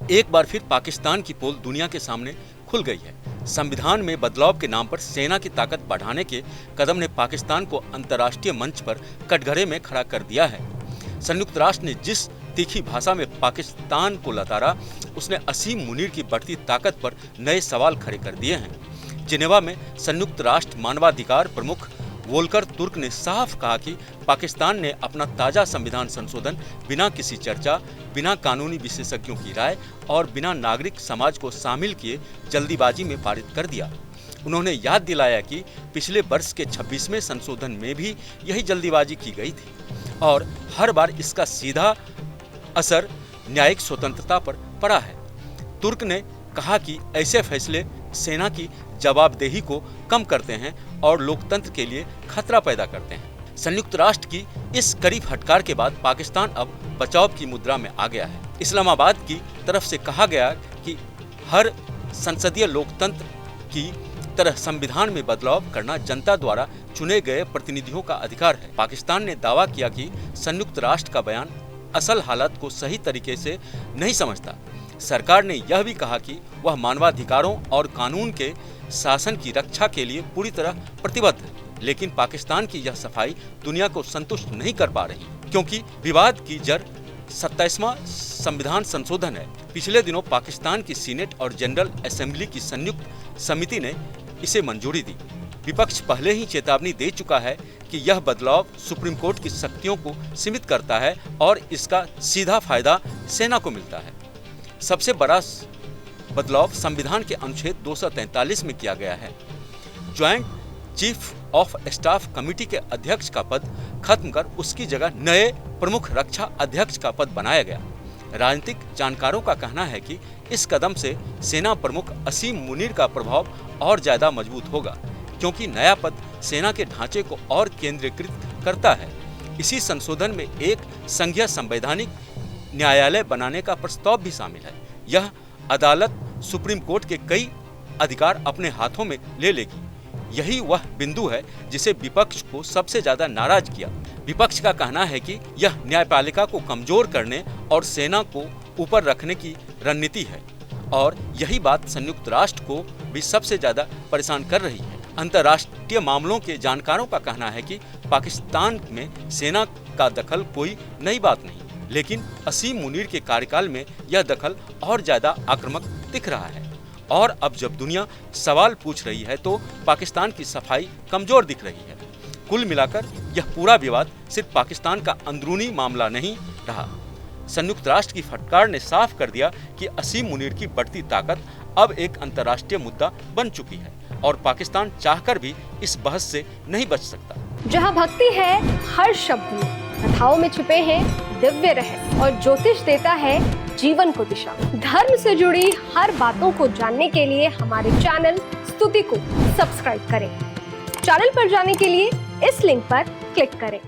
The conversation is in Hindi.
एक बार फिर पाकिस्तान की पोल दुनिया के सामने खुल गई है। संविधान में बदलाव के नाम पर सेना की ताकत बढ़ाने के कदम ने पाकिस्तान को अंतर्राष्ट्रीय मंच पर कटघरे में खड़ा कर दिया है। संयुक्त राष्ट्र ने जिस तीखी भाषा में पाकिस्तान को लताड़ा, उसने असीम मुनीर की बढ़ती ताकत पर नए सवाल खड़े कर दिए हैं। जिनेवा में संयुक्त राष्ट्र मानवाधिकार प्रमुख वोल्कर तुर्क ने साफ कहा कि पाकिस्तान ने अपना ताजा संविधान संशोधन बिना किसी चर्चा, बिना कानूनी विशेषज्ञों की राय और बिना नागरिक समाज को शामिल किए जल्दीबाजी में पारित कर दिया। उन्होंने याद दिलाया कि पिछले वर्ष के 26वें संशोधन में भी यही जल्दीबाजी की गई थी और हर बार इसका सीधा असर न्यायिक स्वतंत्रता पर पड़ा है। तुर्क ने कहा कि ऐसे फैसले सेना की जवाबदेही को कम करते हैं और लोकतंत्र के लिए खतरा पैदा करते हैं। संयुक्त राष्ट्र की इस कड़ी फटकार के बाद पाकिस्तान अब बचाव की मुद्रा में आ गया है। इस्लामाबाद की तरफ से कहा गया कि हर संसदीय लोकतंत्र की तरह संविधान में बदलाव करना जनता द्वारा चुने गए प्रतिनिधियों का अधिकार है। पाकिस्तान ने दावा किया कि संयुक्त राष्ट्र का बयान असल हालत को सही तरीके से नहीं समझता। सरकार ने यह भी कहा कि वह मानवाधिकारों और कानून के शासन की रक्षा के लिए पूरी तरह प्रतिबद्ध है, लेकिन पाकिस्तान की यह सफाई दुनिया को संतुष्ट नहीं कर पा रही, क्योंकि विवाद की जड़ 27वां संविधान संशोधन है। पिछले दिनों पाकिस्तान की सीनेट और जनरल असेंबली की संयुक्त समिति ने इसे मंजूरी दी। विपक्ष पहले ही चेतावनी दे चुका है कि यह बदलाव सुप्रीम कोर्ट की शक्तियों को सीमित करता है और इसका सीधा फायदा सेना को मिलता है। सबसे बड़ा बदलाव संविधान के अनुच्छेद 243 में किया गया है। Joint chief of staff committee के अध्यक्ष का पद खत्म कर उसकी जगह नए प्रमुख रक्षा अध्यक्ष का पद बनाया गया। राजनीतिक जानकारों का कहना है कि इस कदम से सेना प्रमुख असीम मुनीर का प्रभाव और ज्यादा मजबूत होगा, क्योंकि नया पद सेना के ढांचे को और केंद्रीकृत करता है। इसी संशोधन में एक संघीय संवैधानिक न्यायालय बनाने का प्रस्ताव भी शामिल है। यह अदालत सुप्रीम कोर्ट के कई अधिकार अपने हाथों में ले लेगी। यही वह बिंदु है जिसे विपक्ष को सबसे ज्यादा नाराज किया। विपक्ष का कहना है कि यह न्यायपालिका को कमजोर करने और सेना को ऊपर रखने की रणनीति है और यही बात संयुक्त राष्ट्र को भी सबसे ज्यादा परेशान कर रही है। अंतर्राष्ट्रीय मामलों के जानकारों का कहना है कि पाकिस्तान में सेना का दखल कोई नई बात नहीं, लेकिन असीम मुनीर के कार्यकाल में यह दखल और ज्यादा आक्रामक दिख रहा है। और अब जब दुनिया सवाल पूछ रही है तो पाकिस्तान की सफाई कमजोर दिख रही है। कुल मिलाकर यह पूरा विवाद सिर्फ पाकिस्तान का अंदरूनी मामला नहीं रहा। संयुक्त राष्ट्र की फटकार ने साफ कर दिया कि असीम मुनीर की बढ़ती ताकत अब एक अंतर्राष्ट्रीय मुद्दा बन चुकी है और पाकिस्तान चाहकर भी इस बहस से नहीं बच सकता। जहाँ भक्ति है हर शब्द में, कथाओं में छुपे हैं दिव्य रहस्य और ज्योतिष देता है जीवन को दिशा। धर्म से जुड़ी हर बातों को जानने के लिए हमारे चैनल स्तुति को सब्सक्राइब करें। चैनल पर जाने के लिए इस लिंक पर क्लिक करें।